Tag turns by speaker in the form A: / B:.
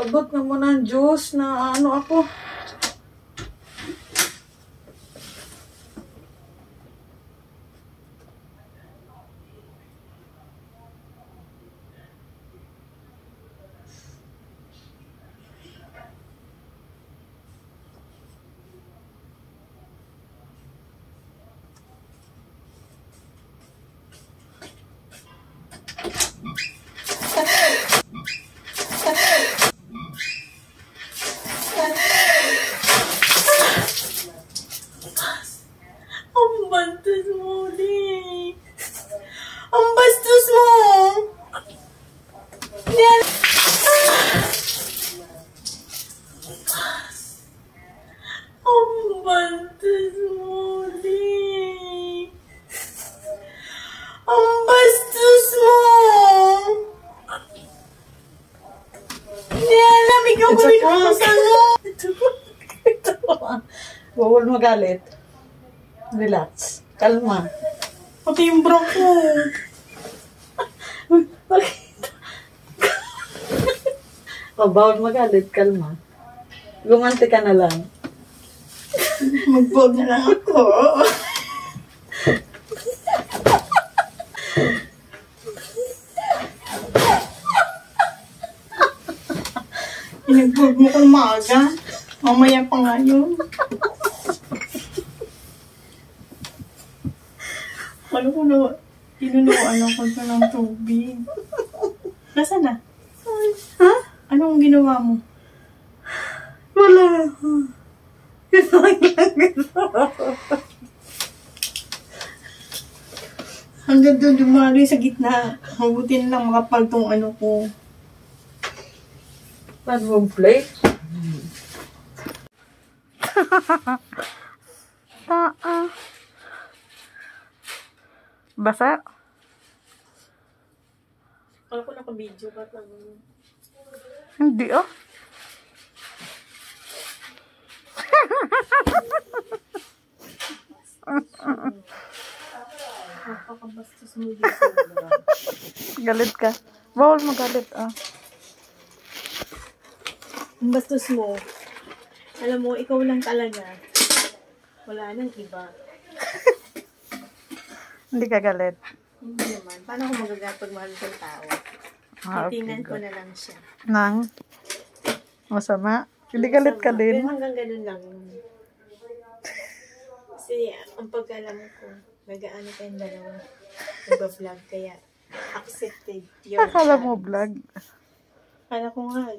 A: Abot na mo ng Diyos na ano ako. Ang bastos mo, di. Ang bastos mo. Yan. Ang bastos mo, di. Ang bastos mo. Yan, lamig ako rin ako sa mo. Bawal magalit. Relax. Kalma. Pati yung bro ko. Oh, bawal magalit. Kalma. Gumanti ka na lang. Magbog na lang ako. Inagbog mo kong maaga. Mamaya pa nga yun. Ano ko na, tinunuan ako sa ng tubig. Nasaan na? Ha? Anong ginawa mo? Wala. Hanggang doon dumali sa gitna. Mabuti na lang makapal tong ano ko. Paano mong plate? Basa? Kala ko naka-video. Ba't lang? Hindi, oh. Napakabastos mo dito. Galit ka. Bawal magalit, ah. Ang bastos mo. Alam mo, ikaw lang talaga. Wala nang iba. Hindi ka galit? Hindi naman. Paano ako magagapag mahal sa tao? Titingnan ko na lang siya. Nang? Masama? Hindi galit ka din? Pero hanggang ganun lang. Kasi ang pagkalam ko, nag-aano tayong dalawa. Nag-vlog, kaya accepted yun. Akala mo vlog? Akala ko nga.